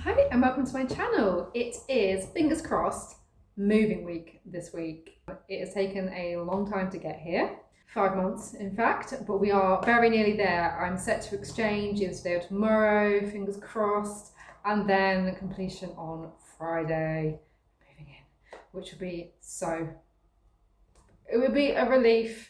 Hi and welcome to my channel. It is, fingers crossed, moving week this week. It has taken a long time to get here, 5 months in fact, but we are very nearly there. I'm set to exchange either today or tomorrow, fingers crossed, and then completion on Friday, moving in, which will be it would be a relief,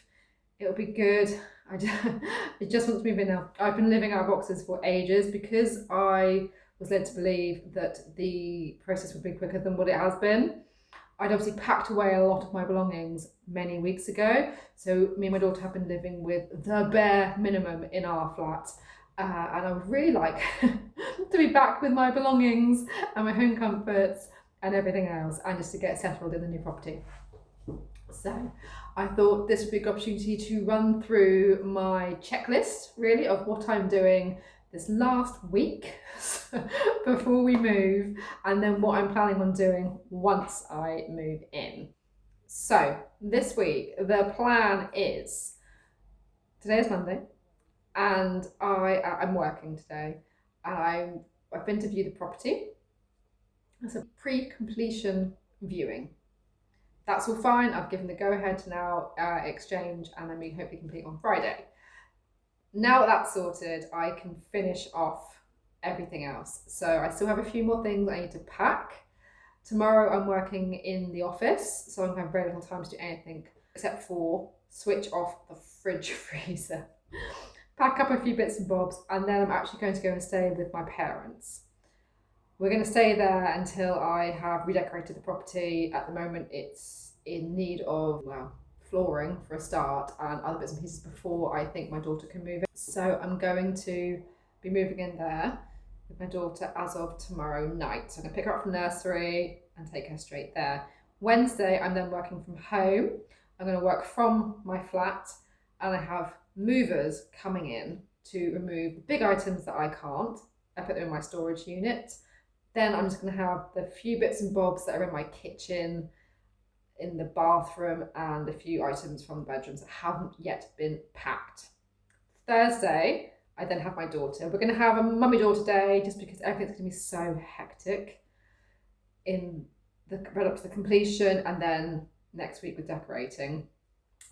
it would be good. I just want to move in now. I've been living out of boxes for ages because I was led to believe that the process would be quicker than what it has been. I'd obviously packed away a lot of my belongings many weeks ago. So me and my daughter have been living with the bare minimum in our flat. And I would really like to be back with my belongings and my home comforts and everything else, and just to get settled in the new property. So I thought this would be a good opportunity to run through my checklist really of what I'm doing this last week before we move, and then what I'm planning on doing once I move in. So this week the plan is, today is Monday and I'm working today, and I've been to view the property. It's a pre-completion viewing. That's all fine. I've given the go-ahead to now exchange, and then we hopefully complete on Friday. Now that that's sorted, I can finish off everything else. So I still have a few more things I need to pack. Tomorrow I'm working in the office, so I'm going to have very little time to do anything except for switch off the fridge freezer, pack up a few bits and bobs, and then I'm actually going to go and stay with my parents. We're going to stay there until I have redecorated the property. At the moment it's in need of, well, flooring for a start and other bits and pieces before I think my daughter can move in. So I'm going to be moving in there with my daughter as of tomorrow night. So I'm going to pick her up from nursery and take her straight there. Wednesday I'm then working from home. I'm going to work from my flat, and I have movers coming in to remove the big items that I can't. I put them in my storage unit. Then I'm just going to have the few bits and bobs that are in my kitchen, in the bathroom, and a few items from the bedrooms that haven't yet been packed. Thursday, I then have my daughter. We're going to have a mummy-daughter day just because everything's going to be so hectic in the run up to the completion, and then next week with decorating.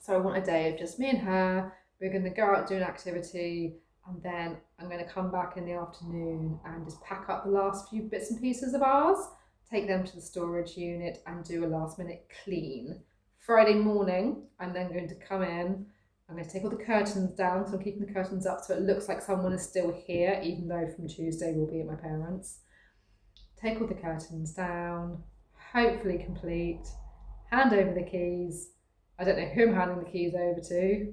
So I want a day of just me and her. We're going to go out, do an activity, and then I'm going to come back in the afternoon and just pack up the last few bits and pieces of ours, take them to the storage unit, and do a last minute clean. Friday morning, I'm then going to come in. I'm going to take all the curtains down, so I'm keeping the curtains up so it looks like someone is still here, even though from Tuesday we'll be at my parents'. Take all the curtains down, hopefully complete, hand over the keys. I don't know who I'm handing the keys over to.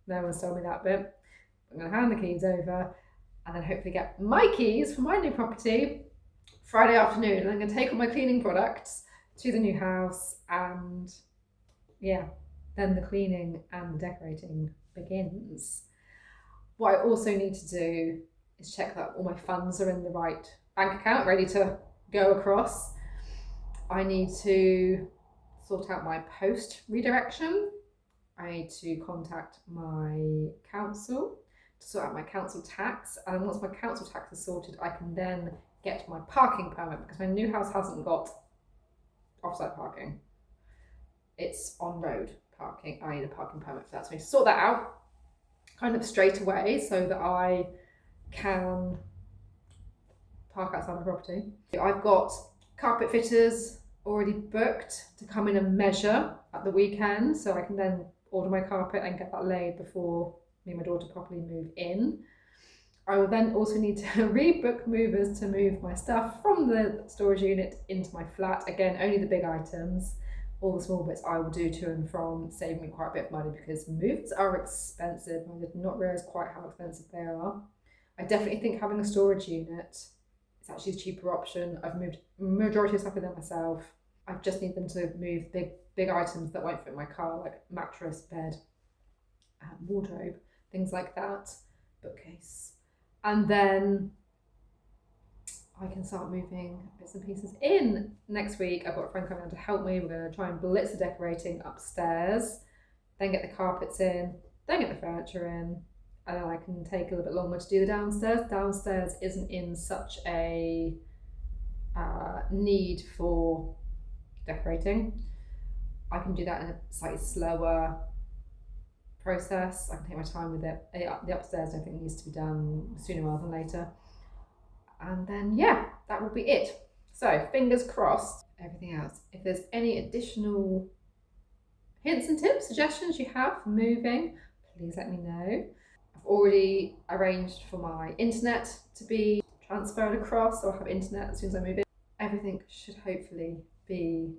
No one's told me that bit. I'm going to hand the keys over and then hopefully get my keys for my new property Friday afternoon. And I'm going to take all my cleaning products to the new house, and yeah, then the cleaning and the decorating begins. What I also need to do is check that all my funds are in the right bank account, ready to go across. I need to sort out my post redirection. I need to contact my council to sort out my council tax, and once my council tax is sorted, I can then get my parking permit, because my new house hasn't got off-site parking. It's on-road parking. I need a parking permit for that, so I need to sort that out kind of straight away so that I can park outside my property. I've got carpet fitters already booked to come in and measure at the weekend, so I can then order my carpet and get that laid before me and my daughter properly move in. I will then also need to rebook movers to move my stuff from the storage unit into my flat. Again, only the big items. All the small bits I will do to and from, saving me quite a bit of money because movers are expensive. I did not realise quite how expensive they are. I definitely think having a storage unit is actually a cheaper option. I've moved majority of stuff with them myself. I just need them to move big items that won't fit in my car, like mattress, bed, wardrobe, things like that, bookcase. And then I can start moving bits and pieces in next week. I've got a friend coming down to help me. We're going to try and blitz the decorating upstairs, then get the carpets in, then get the furniture in, and then I can take a little bit longer to do the downstairs. Downstairs isn't in such a need for decorating. I can do that in a slightly slower process. I can take my time with it. The upstairs, I think, needs to be done sooner rather than later. And then, yeah, that will be it. So, fingers crossed, everything else. If there's any additional hints and tips, suggestions you have for moving, please let me know. I've already arranged for my internet to be transferred across, so I'll have internet as soon as I move in. Everything should hopefully be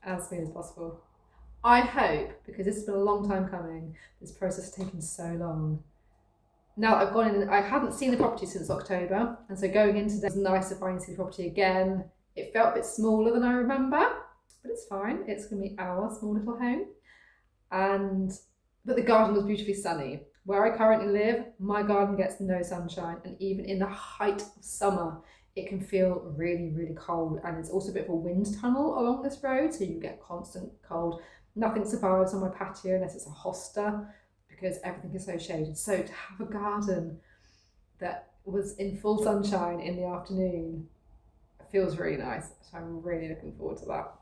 as smooth as possible. I hope, because this has been a long time coming, this process has taken so long. Now I've gone in, I hadn't seen the property since October, and so going into this, it was nice to finally see the property again. It felt a bit smaller than I remember, but it's fine. It's going to be our small little home. But the garden was beautifully sunny. Where I currently live, my garden gets no sunshine, and even in the height of summer, it can feel really, really cold. And it's also a bit of a wind tunnel along this road, so you get constant cold. Nothing survives on my patio unless it's a hosta, because everything is so shaded. So to have a garden that was in full sunshine in the afternoon feels really nice. So I'm really looking forward to that.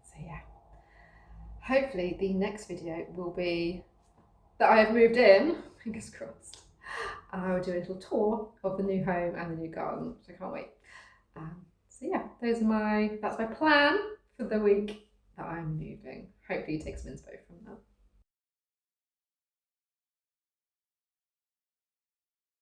So yeah, hopefully the next video will be that I have moved in, fingers crossed, and I will do a little tour of the new home and the new garden, which I can't wait. So yeah, that's my plan for the week that I'm moving. Hopefully you take some inspo from that.